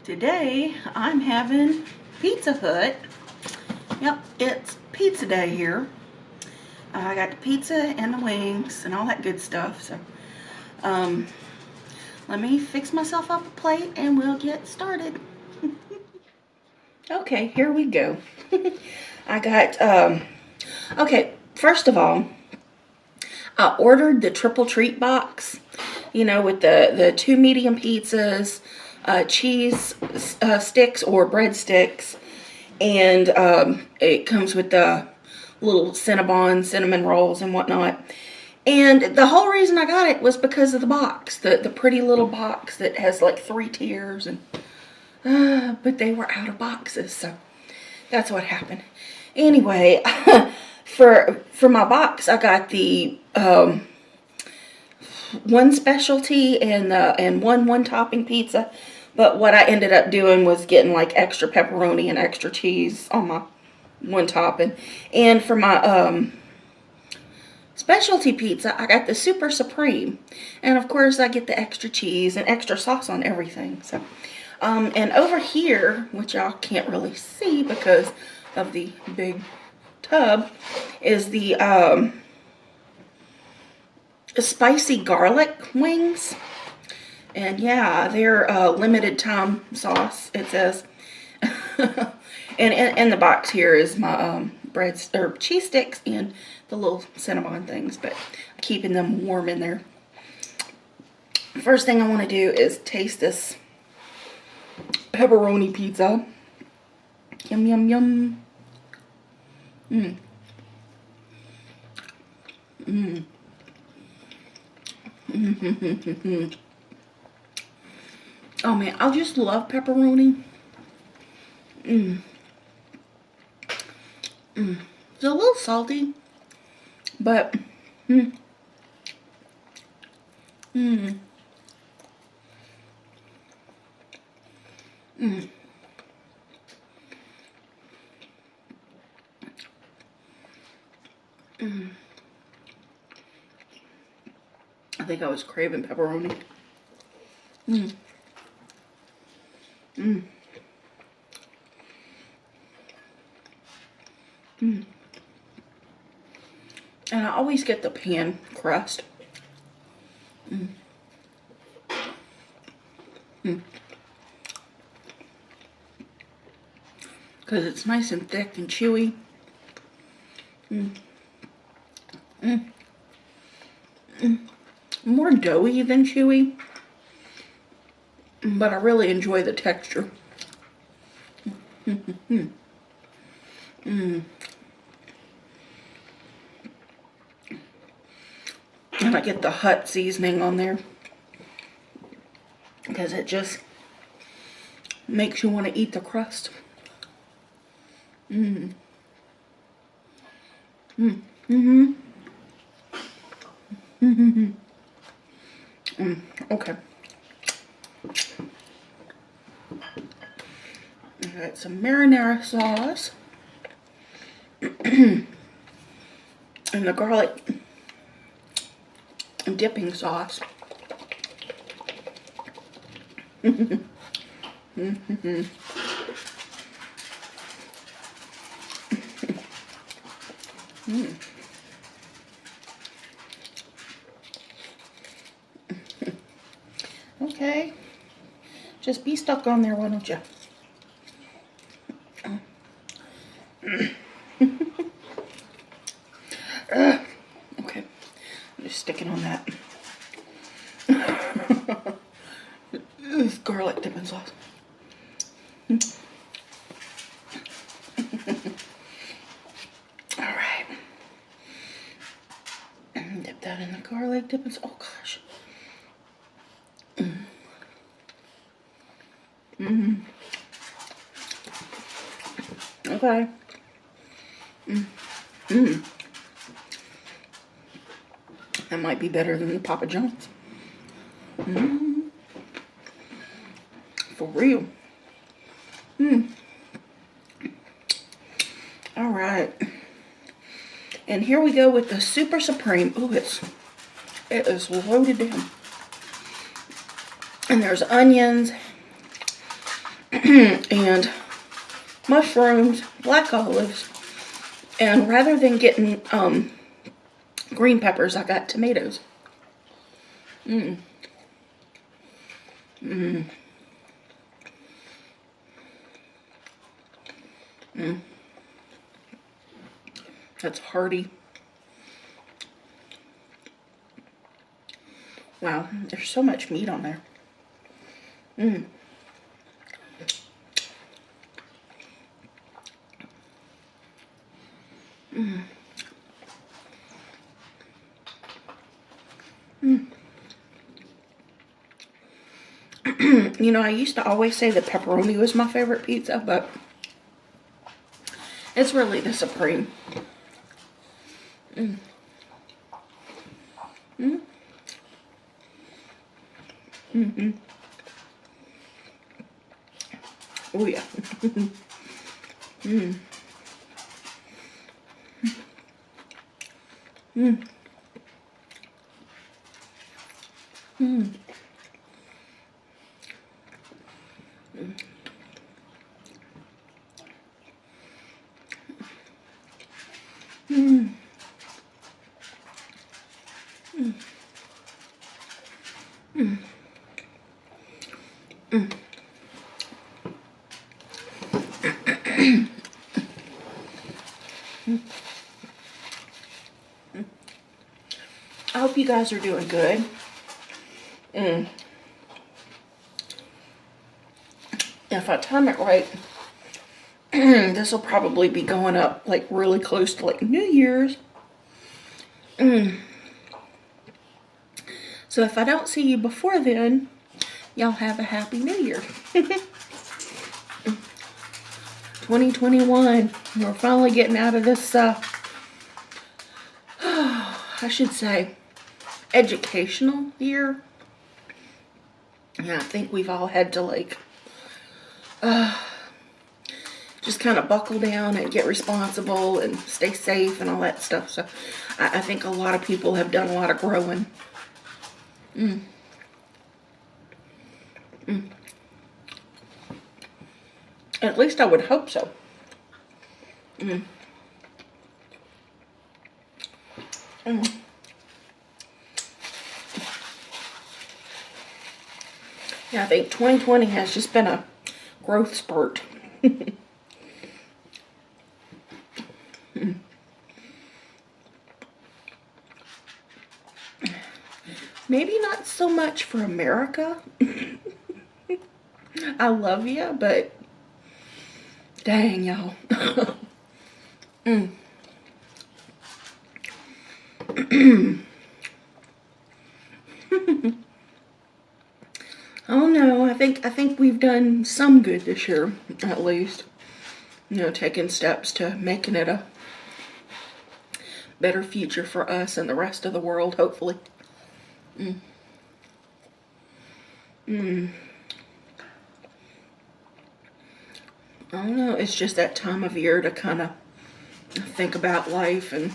Today I'm having Pizza Hut. Yep, it's pizza day here. I got the pizza and the wings and all that good stuff. So, let me fix myself up a plate and we'll get started. Okay, here we go. I got, okay, first of all, I ordered the triple treat box, you know, with the 2 medium pizzas, cheese sticks or breadsticks, and it comes with the little cinnamon rolls and whatnot. And the whole reason I got it was because of the box, the pretty little box that has like 3 tiers, and but they were out of boxes, so that's what happened. Anyway, for my box, I got the one specialty and one topping pizza. But what I ended up doing was getting like extra pepperoni and extra cheese on my one topping. And for my specialty pizza, I got the Super Supreme. And of course I get the extra cheese and extra sauce on everything. So, and over here, which y'all can't really see because of the big tub, is the spicy garlic wings. And yeah, they're limited time sauce, it says. And in the box here is my cheese sticks and the little cinnamon things, but I'm keeping them warm in there. First thing I want to do is taste this pepperoni pizza. Yum, yum, yum. Mmm. Mmm. Mmm. Oh man, I just love pepperoni. Mmm. Mmm. It's a little salty, but mmm. Mmm. Mmm. Mmm. I think I was craving pepperoni. Mmm. Mmm. Mmm. And I always get the pan crust. Mmm. Mmm. Because it's nice and thick and chewy. Mmm. Mmm. Mmm. More doughy than chewy. But I really enjoy the texture. Mm. Mm. And I get the Hut seasoning on there because it just makes you want to eat the crust. Mm. Mm. Mm-hmm. Mm-hmm. Mm. Okay. I got some marinara sauce and the garlic dipping sauce. Mm-hmm. Mm. Okay, just be stuck on there, why don't you? Okay, I'm just sticking on that. This garlic dipping sauce. All right, dip that in the garlic dipping sauce. Oh gosh. Mm. Okay. Mm. Mm. That might be better than the Papa John's. Mm. For real. Mm. All right. And here we go with the Super Supreme. Ooh, it is loaded down. And there's onions and mushrooms, black olives, and rather than getting green peppers, I got tomatoes. That's hearty. Wow, there's so much meat on there. You know, I used to always say that pepperoni was my favorite pizza, but it's really the Supreme. Oh yeah. I hope you guys are doing good. If I time it right, this will probably be going up like really close to like New Year's. So if I don't see you before then, y'all have a happy New Year. 2021, we're finally getting out of this, I should say, educational year. Yeah, I think we've all had to like, just kind of buckle down and get responsible and stay safe and all that stuff. So I think a lot of people have done a lot of growing. At least I would hope so. Yeah, I think 2020 has just been a growth spurt. Maybe not so much for America. I love you, but dang, y'all. Oh no, I think we've done some good this year, at least. You know, taking steps to making it a better future for us and the rest of the world, hopefully. I don't know, it's just that time of year to kind of think about life and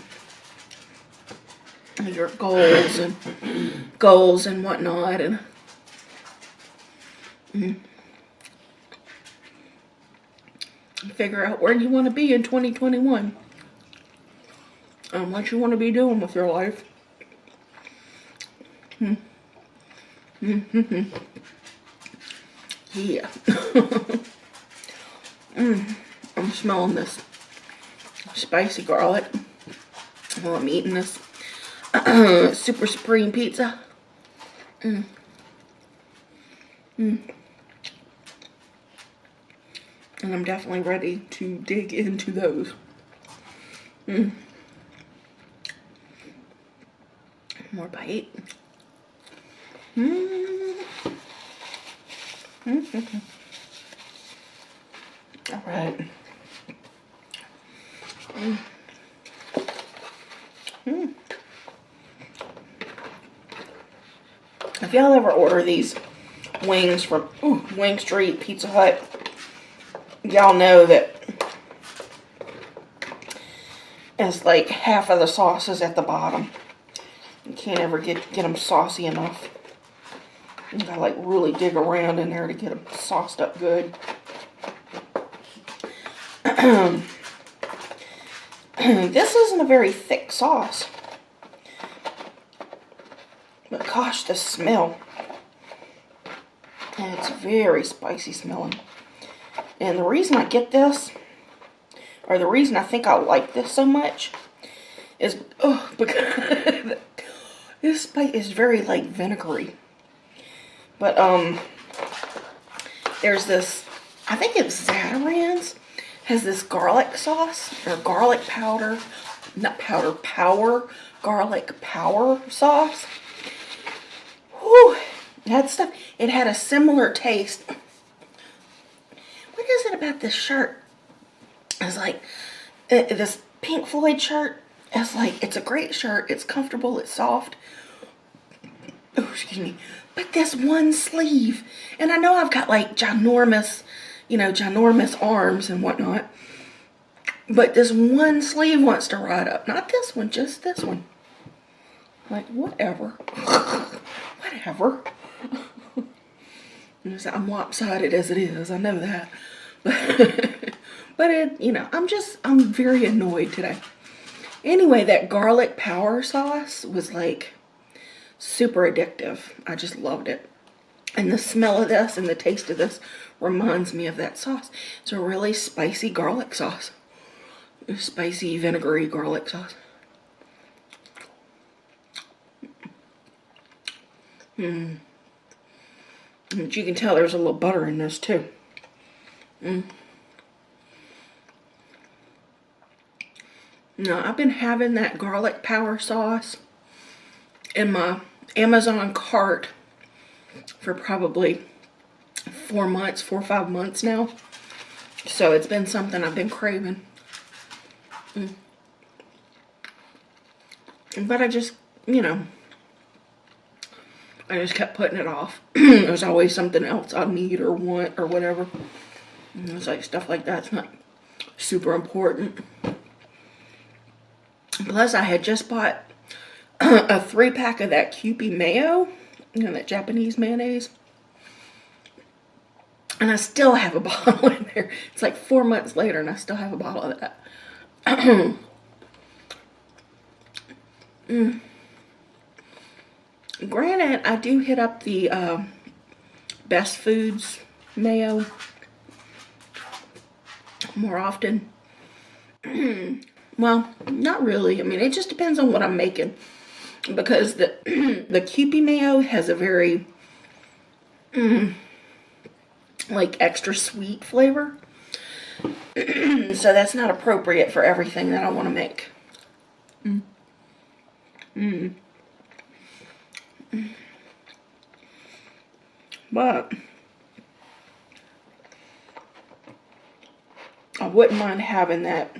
your goals and whatnot, and figure out where you want to be in 2021 and what you want to be doing with your life. Yeah. I'm smelling this spicy garlic while I'm eating this super supreme pizza. And I'm definitely ready to dig into those. More bite. All right. If y'all ever order these wings from Wing Street, Pizza Hut, y'all know that it's like half of the sauce is at the bottom. You can't ever get them saucy enough. You gotta like really dig around in there to get them sauced up good. This isn't a very thick sauce. But gosh, the smell. And it's very spicy smelling. And the reason I get this, or the reason I think I like this so much, is because this spice is very like vinegary. But there's this, I think it's Zatarain's, has this garlic sauce, or garlic powder, not powder, power, garlic power sauce. Whew, that stuff, it had a similar taste. What is it about this shirt? It's like, this Pink Floyd shirt, it's like, it's a great shirt, it's comfortable, it's soft. Oh, excuse me. But this one sleeve, and I know I've got like ginormous, you know, ginormous arms and whatnot, but this one sleeve wants to ride up. Not this one, just this one. Like, whatever. Whatever. I'm lopsided as it is, I know that. But it, you know, I'm very annoyed today. Anyway, that garlic power sauce was like super addictive. I just loved it. And the smell of this and the taste of this reminds me of that sauce. It's a really spicy garlic sauce. A spicy vinegary garlic sauce. But you can tell there's a little butter in this too. No, I've been having that garlic power sauce in my Amazon cart for probably 4 months, 4 or 5 months now. So it's been something I've been craving. But I just, you know, I just kept putting it off. There's always something else I need or want or whatever. And it's like stuff like that's not super important. Plus, I had just bought a 3-pack of that Kewpie mayo, you know, that Japanese mayonnaise. And I still have a bottle in there. It's like 4 months later and I still have a bottle of that. Granted, I do hit up the Best Foods mayo more often. Well, not really. I mean, it just depends on what I'm making. Because the the Kewpie mayo has a very like extra sweet flavor. So that's not appropriate for everything that I want to make. But I wouldn't mind having that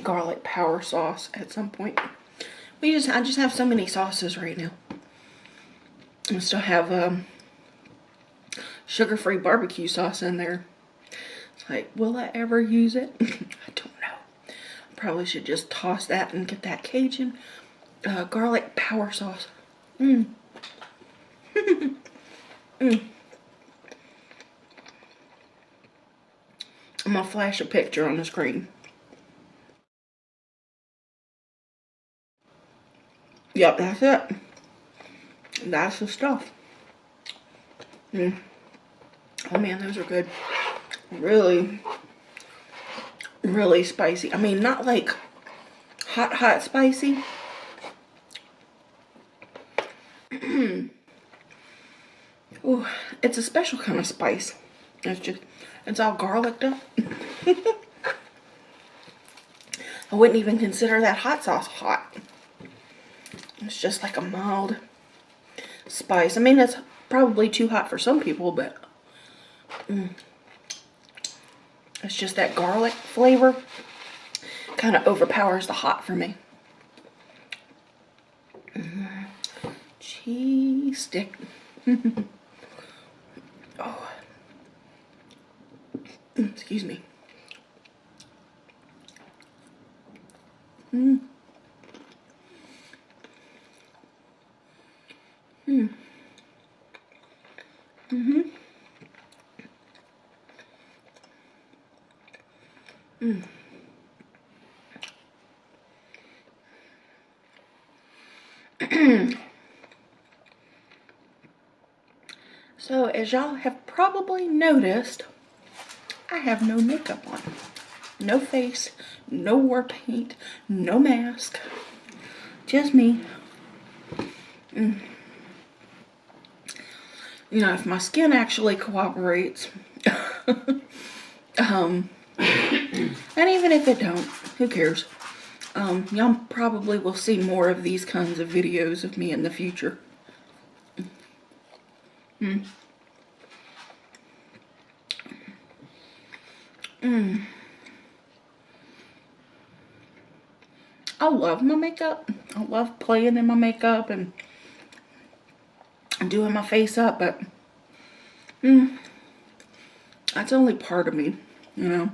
garlic power sauce at some point. I just have so many sauces right now. I still have sugar-free barbecue sauce in there. It's like, will I ever use it? I don't know. I probably should just toss that and get that Cajun garlic power sauce. I'm gonna flash a picture on the screen. Yep, that's it. That's the stuff. Oh man, those are good. Really, really spicy. I mean, not like hot spicy. Ooh, it's a special kind of spice. It's all garliced up. I wouldn't even consider that hot sauce hot. It's just like a mild spice. I mean, it's probably too hot for some people, but it's just that garlic flavor kind of overpowers the hot for me. Cheese stick. Oh. Excuse me. So, as y'all have probably noticed, I have no makeup on. No face, no war paint, no mask. Just me. You know, if my skin actually cooperates, and even if it don't, who cares? Y'all probably will see more of these kinds of videos of me in the future. I love my makeup. I love playing in my makeup and doing my face up, but that's only part of me, you know.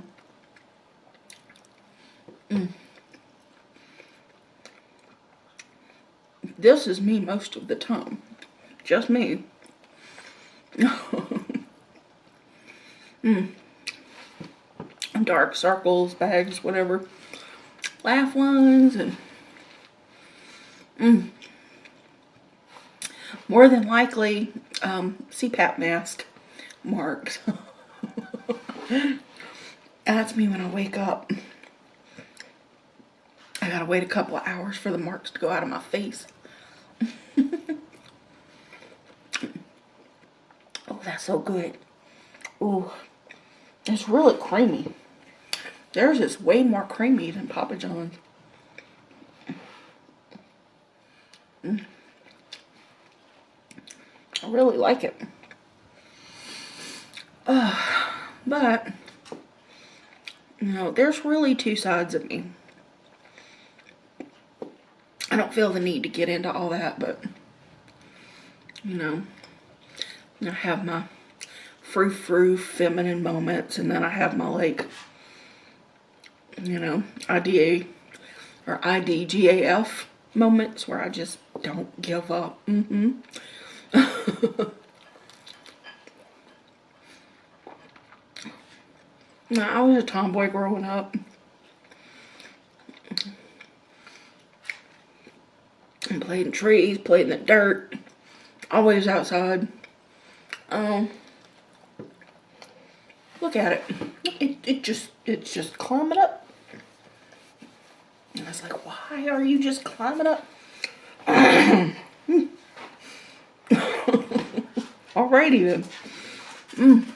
This is me most of the time. Just me. Dark circles, bags, whatever. Laugh lines and more than likely CPAP mask marks. That's me when I wake up. I gotta wait a couple of hours for the marks to go out of my face. Oh, that's so good. Ooh, it's really creamy. Theirs is way more creamy than Papa John's. I really like it. But, you know, there's really two sides of me. I don't feel the need to get into all that, but, you know, I have my frou-frou feminine moments, and then I have my, like, you know, IDA or IDGAF moments where I just don't give up. Now, I was a tomboy growing up. And played in trees, played in the dirt, always outside. Look at it. It's just climbing up. And I was like, why are you just climbing up? Alrighty then.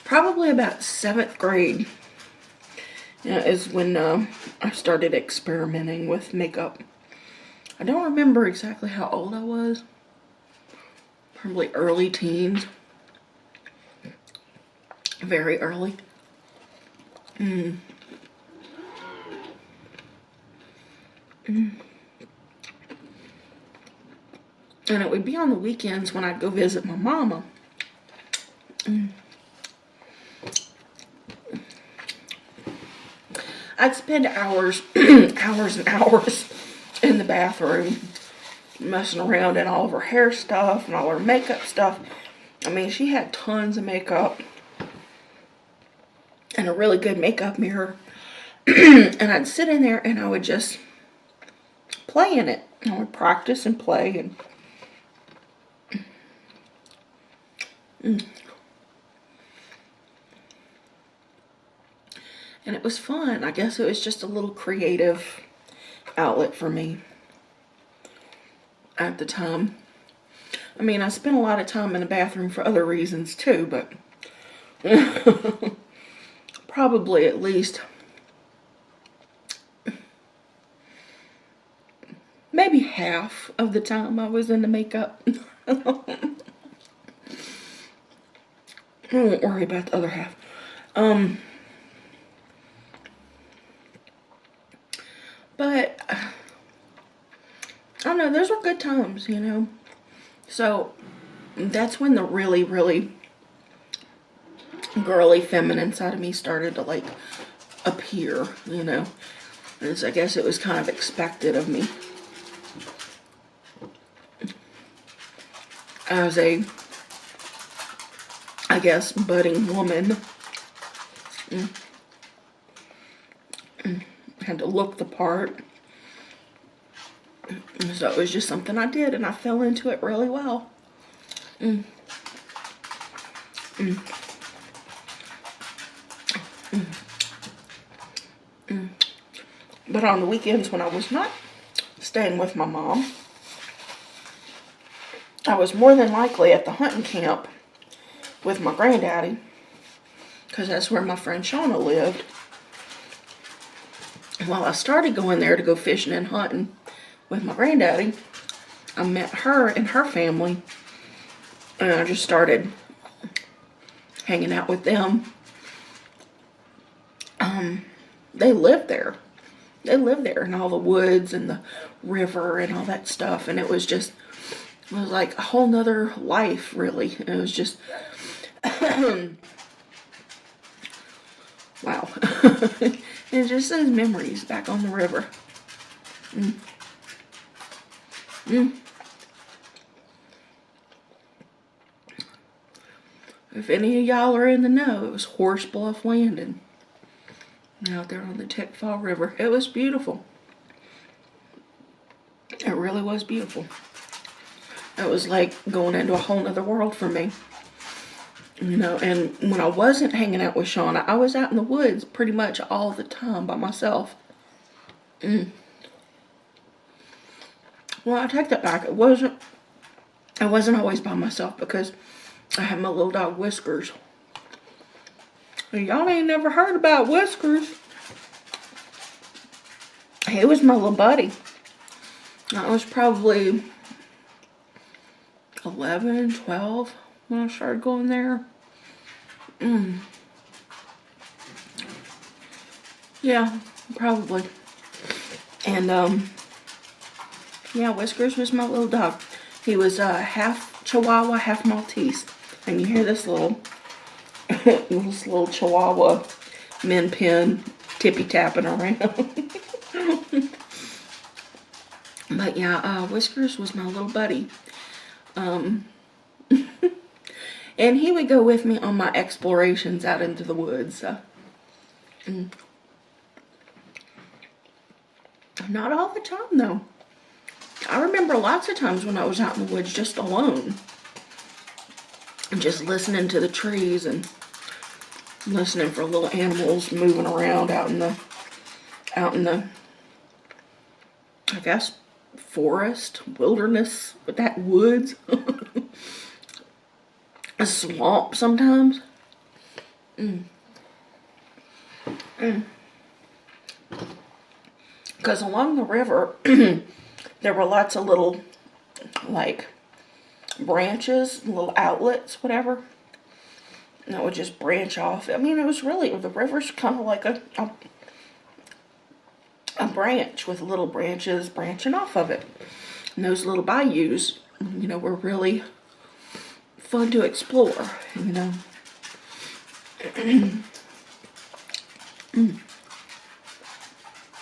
Probably about 7th grade is when I started experimenting with makeup. I don't remember exactly how old I was. Probably early teens. Very early. And it would be on the weekends when I'd go visit my mama. I'd spend hours, hours and hours in the bathroom messing around in all of her hair stuff and all her makeup stuff. I mean, she had tons of makeup and a really good makeup mirror. And I'd sit in there and I would just play in it. I would practice and play and and it was fun. I guess it was just a little creative outlet for me at the time. I mean, I spent a lot of time in the bathroom for other reasons too, but probably at least maybe half of the time I was in the makeup. I won't worry about the other half. But I don't know, those were good times, you know. So that's when the really, really girly feminine side of me started to like appear, you know. And so I guess it was kind of expected of me. As a, I guess, budding woman. Had to look the part. So it was just something I did, and I fell into it really well. But on the weekends when I was not staying with my mom, I was more than likely at the hunting camp with my granddaddy, because that's where my friend Shauna lived. Well, I started going there to go fishing and hunting with my granddaddy. I met her and her family, and I just started hanging out with them. They lived there. They lived there in all the woods and the river and all that stuff, and it was like a whole nother life, really. It was just, wow. It's just those memories back on the river. If any of y'all are in the know, it was Horse Bluff Landing out there on the Tickfaw River. It was beautiful. It really was beautiful. It was like going into a whole nother world for me. You know, and when I wasn't hanging out with Shauna, I was out in the woods pretty much all the time by myself. Well, I take that back. It wasn't always by myself, because I had my little dog Whiskers. Y'all ain't never heard about Whiskers. He was my little buddy. I was probably 11, 12 when I started going there. Yeah, probably. And, yeah, Whiskers was my little dog. He was half Chihuahua, half Maltese. And you hear this little Chihuahua min pin tippy tapping around. But yeah, Whiskers was my little buddy. And he would go with me on my explorations out into the woods. Not all the time, though. I remember lots of times when I was out in the woods just alone. And just listening to the trees and listening for little animals moving around out in the, I guess, forest, wilderness, with that woods. A swamp sometimes. Because along the river, there were lots of little, like, branches, little outlets, whatever. And that would just branch off. I mean, it was really, the river's kind of like a branch with little branches branching off of it. And those little bayous, you know, were really fun to explore, you know.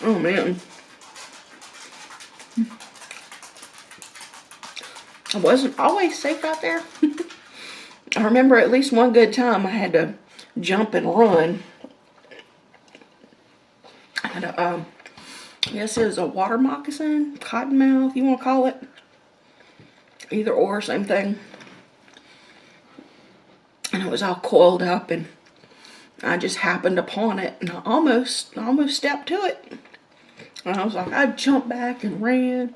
Oh, man. I wasn't always safe out there. I remember at least one good time I had to jump and run. I had a, I guess it was a water moccasin, cottonmouth, you want to call it. Either or, same thing. And it was all coiled up, and I just happened upon it, and I almost stepped to it. And I was like, I jumped back and ran.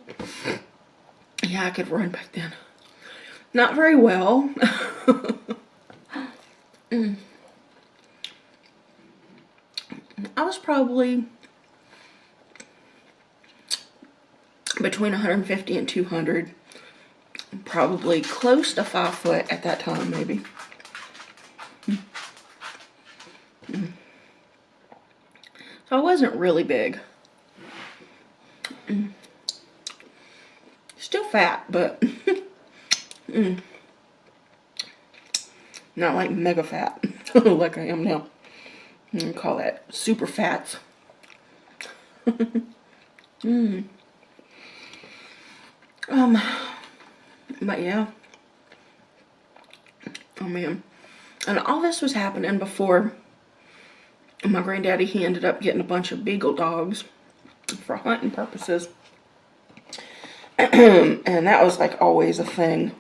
Yeah, I could run back then. Not very well. I was probably between 150 and 200. Probably close to 5 foot at that time, maybe. So I wasn't really big. Still fat, but not like mega fat like I am now. I call that super fats. But yeah. Oh man. And all this was happening before And my granddaddy, he ended up getting a bunch of beagle dogs for hunting purposes. And that was like always a thing.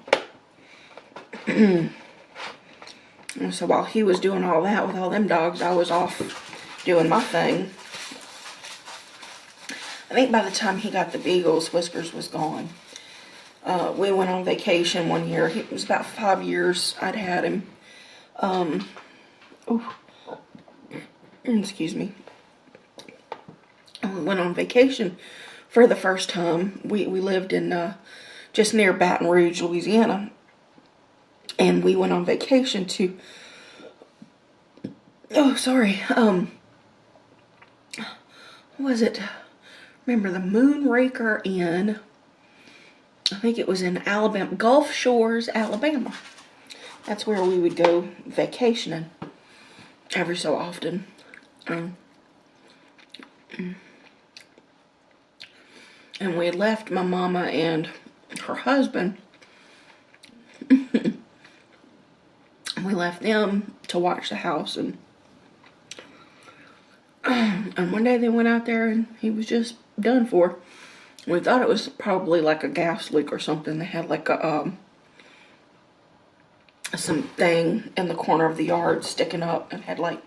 And so while he was doing all that with all them dogs, I was off doing my thing. I think by the time he got the beagles, Whiskers was gone. We went on vacation one year. It was about 5 years I'd had him. Excuse me. We went on vacation for the first time. We lived in just near Baton Rouge, Louisiana. And we went on vacation to, what was it? Remember the Moonraker Inn? I think it was in Alabama, Gulf Shores, Alabama. That's where we would go vacationing every so often. And we had left my mama and her husband. We left them to watch the house, and one day they went out there and he was just done for. We thought it was probably like a gas leak or something. They had like a something in the corner of the yard sticking up and had like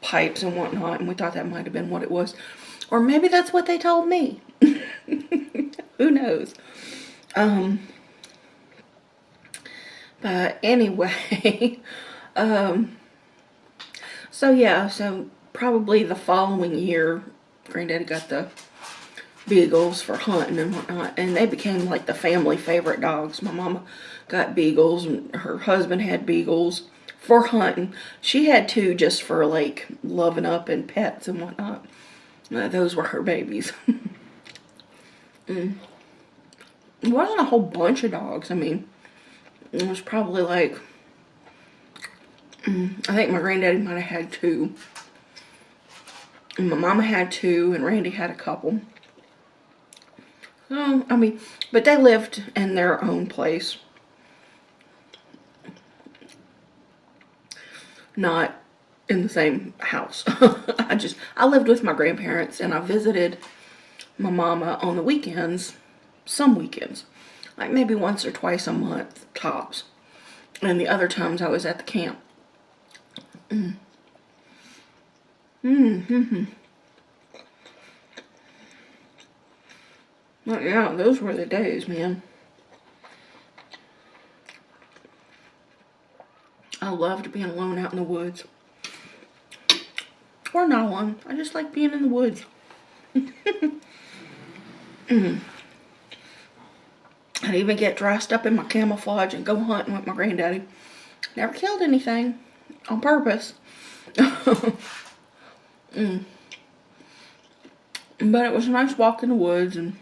pipes and whatnot, and we thought that might have been what it was. Or maybe that's what they told me. Who knows? But anyway, so probably the following year, Granddaddy got the beagles for hunting and whatnot, and they became like the family favorite dogs. My mama got beagles, and her husband had beagles for hunting. She had 2 just for like loving up and pets and whatnot. Those were her babies. It wasn't a whole bunch of dogs. I mean, it was probably like, I think my granddaddy might have had 2. And my mama had 2, and Randy had a couple. I mean, but they lived in their own place. Not in the same house. I lived with my grandparents, and I visited my mama on the weekends, some weekends. Like maybe once or twice a month, tops. And the other times I was at the camp. Well, yeah, those were the days, man. I loved being alone out in the woods. Or not alone. I just like being in the woods. I'd even get dressed up in my camouflage and go hunting with my granddaddy. Never killed anything on purpose. But it was a nice walk in the woods, and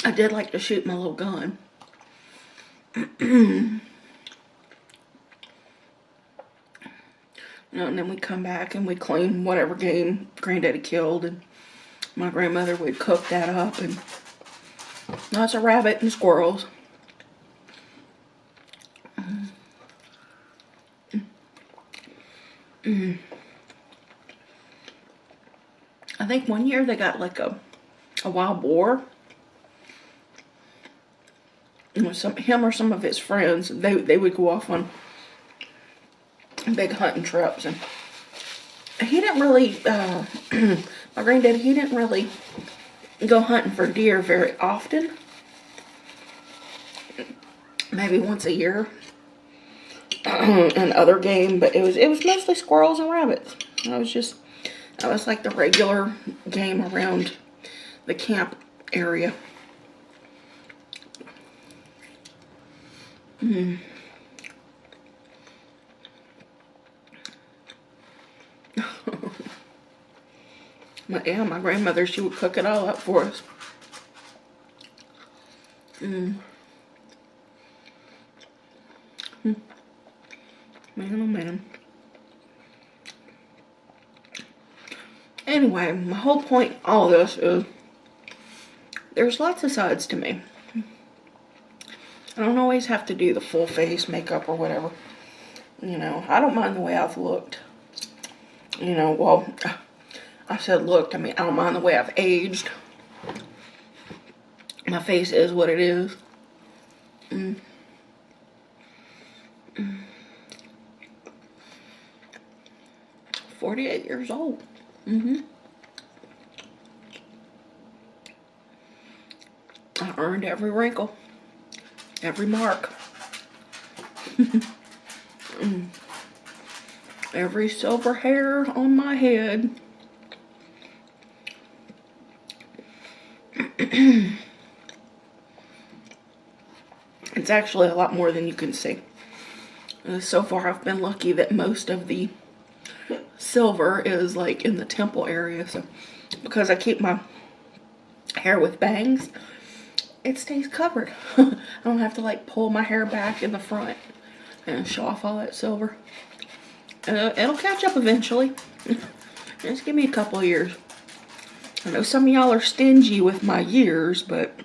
I did like to shoot my little gun. And then we'd come back and we'd clean whatever game Granddaddy killed, and my grandmother would cook that up, and lots of rabbit and squirrels. I think one year they got like a wild boar. With him or some of his friends, they would go off on big hunting trips, and he didn't really, my granddad, he didn't really go hunting for deer very often. Maybe once a year, and other game, but it was mostly squirrels and rabbits. That was like the regular game around the camp area. But yeah, my grandmother, she would cook it all up for us. Man, oh man. Anyway, my whole point in all this is there's lots of sides to me. I don't always have to do the full face makeup or whatever. You know, I don't mind the way I've looked. You know, well, I said, look, I mean, I don't mind the way I've aged. My face is what it is. 48 years old. I earned every wrinkle, every mark, every silver hair on my head. It's actually a lot more than you can see. So far, I've been lucky that most of the silver is like in the temple area. So, because I keep my hair with bangs, it stays covered. I don't have to like pull my hair back in the front and show off all that silver. It'll catch up eventually. Just give me a couple of years. I know some of y'all are stingy with my years, but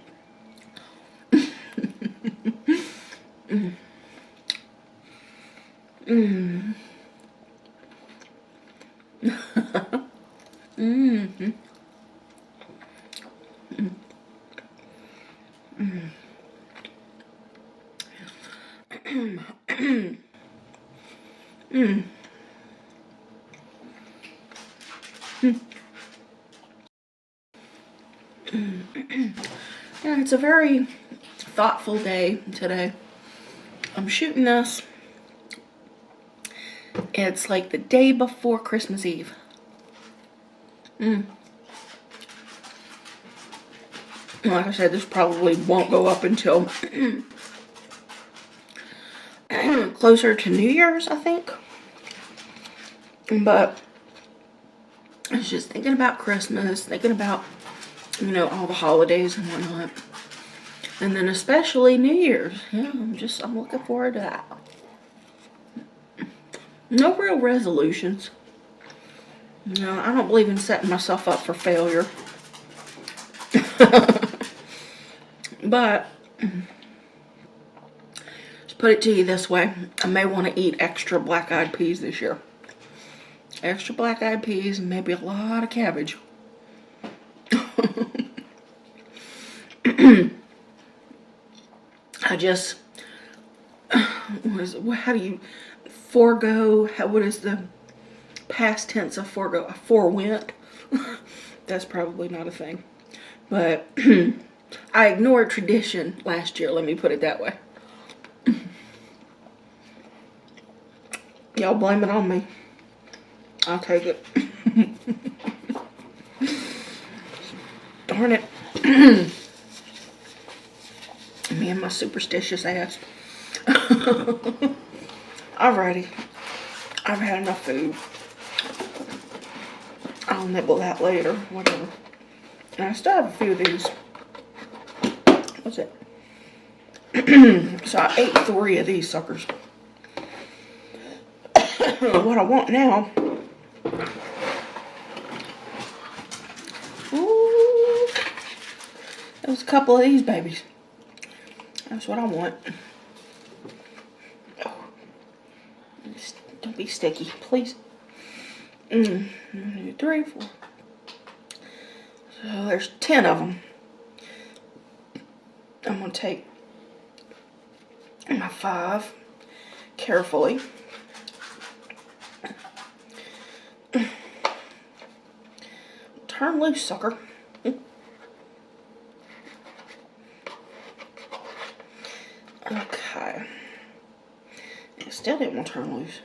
yeah, it's a very thoughtful day today. I'm shooting this. It's like the day before Christmas Eve. Like I said, this probably won't go up until closer to New Year's, I think. But I was just thinking about Christmas, thinking about, you know, all the holidays and whatnot. And then especially New Year's. Yeah, I'm looking forward to that. No real resolutions. You know, I don't believe in setting myself up for failure. But, just put it to you this way. I may want to eat extra black-eyed peas this year. Extra black-eyed peas and maybe a lot of cabbage. I just, how do you forego, what is the past tense of forego? I forewent. That's probably not a thing. But I ignored tradition last year, let me put it that way. Y'all blame it on me. I'll take it. Darn it. Me and my superstitious ass. Alrighty. I've had enough food. I'll nibble that later. Whatever. And I still have a few of these. What's it? So I ate 3 of these suckers. What I want now. Ooh. There's a couple of these babies. That's what I want. Oh. Don't be sticky, please. 1, 2, 3, 4. So there's 10 of them. I'm going to take my 5 carefully. Turn loose, sucker. Okay. It still didn't want to turn loose.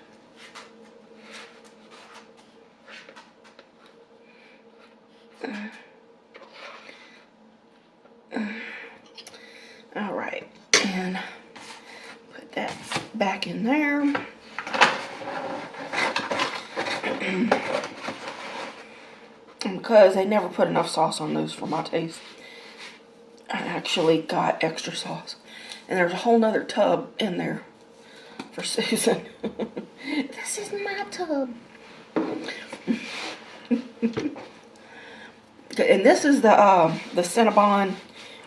All right, and put that back in there. And because they never put enough sauce on those for my taste, I actually got extra sauce. And there's a whole nother tub in there for Susan. This is my tub. And this is the Cinnabon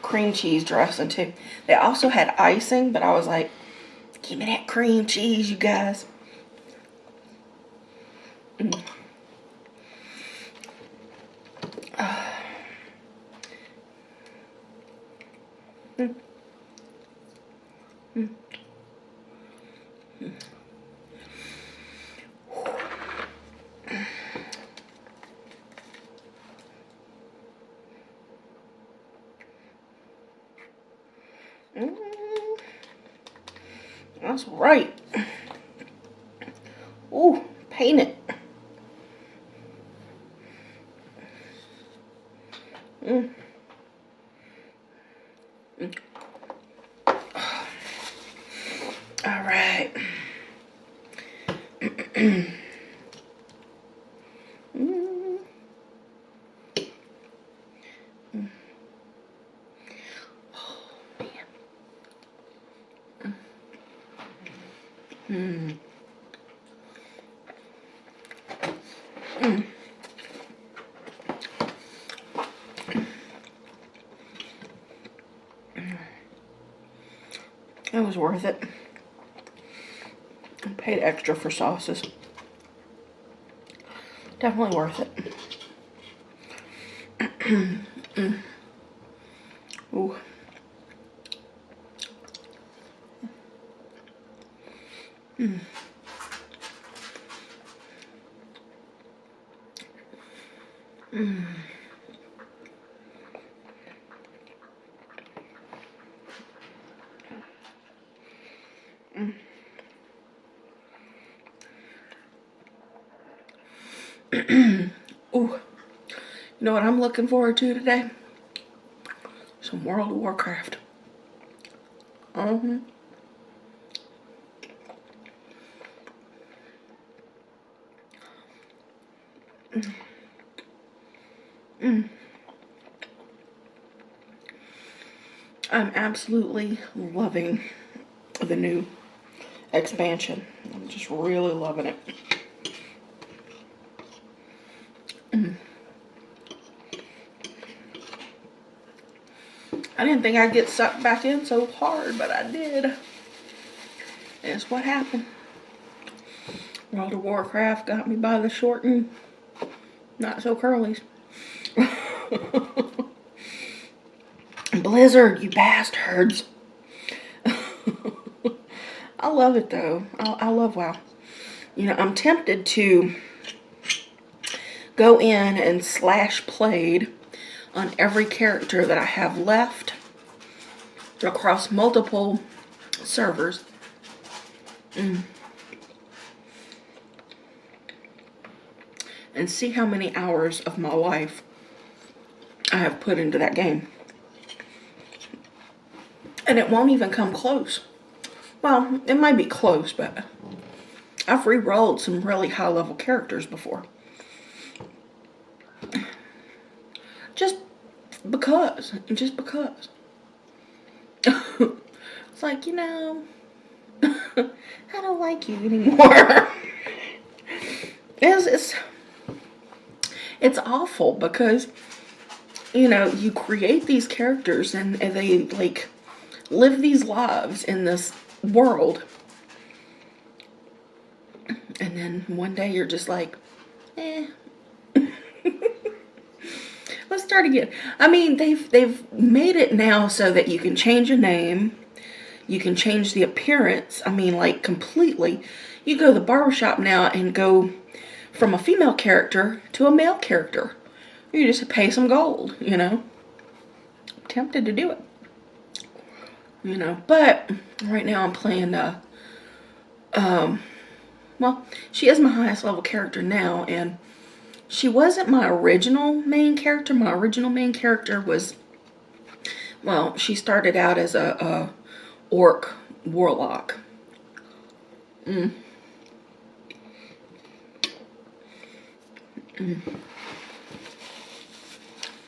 cream cheese dressing too. They also had icing, but I was like, give me that cream cheese, you guys. That's right. Ooh, paint it. Mm. Mm. All right. Mm. Mm. Oh, man. Mm. Mm. It was worth it. I paid extra for sauces. Definitely worth it. Mm. Ooh. Mm. Mm. Mm. Ooh. You know what I'm looking forward to today? Some World of Warcraft. Mm. Mm. I'm absolutely loving the new expansion. I'm just really loving it. Mm. I didn't think I'd get sucked back in so hard, but I did. It's what happened. World of Warcraft got me by the short and not so curlies. Blizzard, you bastards. I love it though. I love WoW. You know, I'm tempted to go in and slash played on every character that I have left across multiple servers. Mm. And see how many hours of my life I have put into that game. And it won't even come close. Well, it might be close, but I've re-rolled some really high-level characters before. Just because. Just because. It's like, you know, I don't like you anymore. It's awful because, you know, you create these characters and they, like, live these lives in this world. And then one day you're just like, eh. Let's start again. I mean, they've made it now so that you can change a name. You can change the appearance. I mean, like, completely. You go to the barbershop now and go from a female character to a male character. You just pay some gold, you know. I'm tempted to do it. You know, but right now I'm playing, well, she is my highest level character now, and she wasn't my original main character. My original main character was, well, she started out as a orc warlock. Mm. Mm.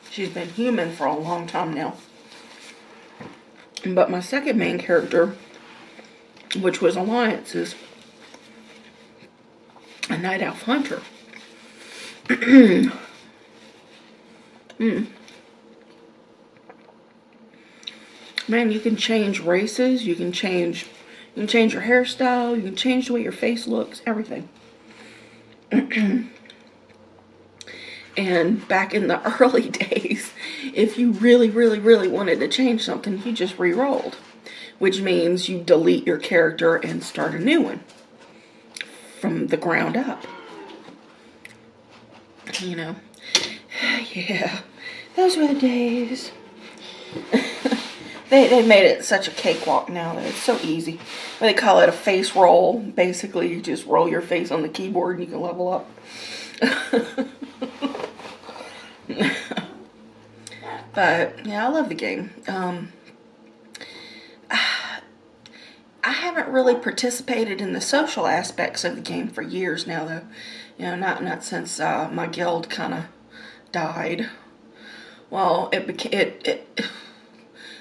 She's been human for a long time now. But my second main character, which was Alliances, a night elf hunter. Mm. Man, you can change races, you can change your hairstyle, you can change the way your face looks, everything. And back in the early days, if you really, really, really wanted to change something, you just re-rolled. Which means you delete your character and start a new one. From the ground up. You know. Yeah. Those were the days. They made it such a cakewalk now that it's so easy. They call it a face roll. Basically, you just roll your face on the keyboard and you can level up. But yeah, I love the game. I haven't really participated in the social aspects of the game for years now, though. You know, not since my guild kind of died. Well,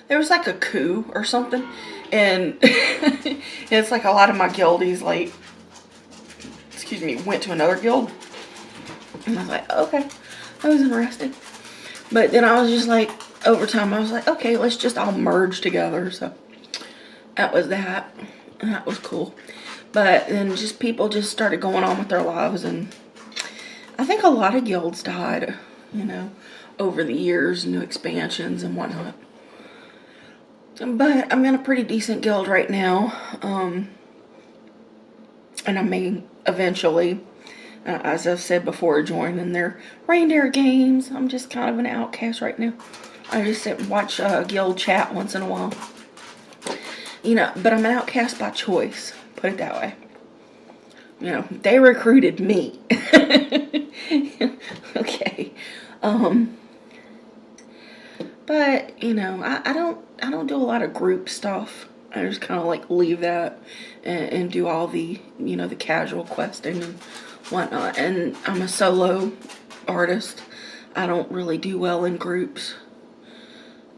there was like a coup or something, and it's like a lot of my guildies, like, excuse me, went to another guild, and I was like, okay, that was interesting. But then I was just like, over time, I was like, okay, let's just all merge together. So that was that, and that was cool. But then just people just started going on with their lives, and I think a lot of guilds died, you know, over the years, new expansions and whatnot. But I'm in a pretty decent guild right now, and I may eventually, as I've said before, join in their reindeer games. I'm just kind of an outcast right now. I just sit and watch guild chat once in a while. You know, but I'm an outcast by choice, put it that way. You know, they recruited me. Okay. But, you know, I don't do a lot of group stuff. I just kind of like leave that and do all the, you know, the casual questing and whatnot. And I'm a solo artist. I don't really do well in groups.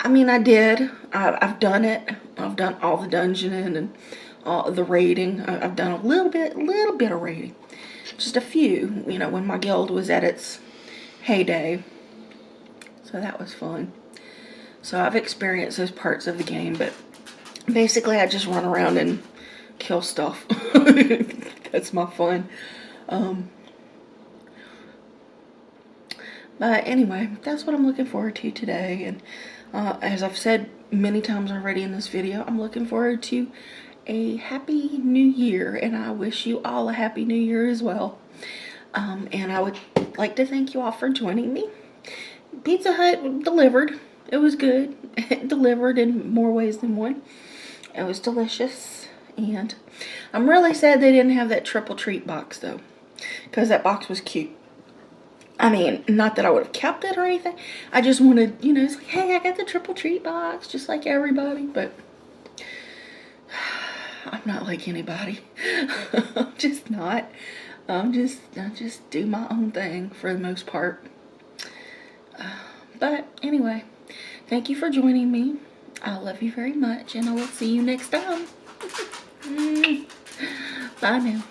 I mean, I did. I've done it. I've done all the dungeoning and all the raiding. I've done a little bit of raiding. Just a few, you know, when my guild was at its heyday. So that was fun. So I've experienced those parts of the game, but basically I just run around and kill stuff. That's my fun. But anyway, that's what I'm looking forward to today. And as I've said many times already in this video, I'm looking forward to a happy new year, and I wish you all a happy new year as well. And I would like to thank you all for joining me. Pizza Hut delivered. It was good. It delivered in more ways than one. It was delicious. And I'm really sad they didn't have that triple treat box though, because that box was cute. I mean, not that I would have kept it or anything. I just wanted, you know, it's like, hey, I got the triple treat box just like everybody, but I'm not like anybody. I'm just not. I just do my own thing for the most part. But anyway, thank you for joining me. I love you very much, and I will see you next time. Bye now.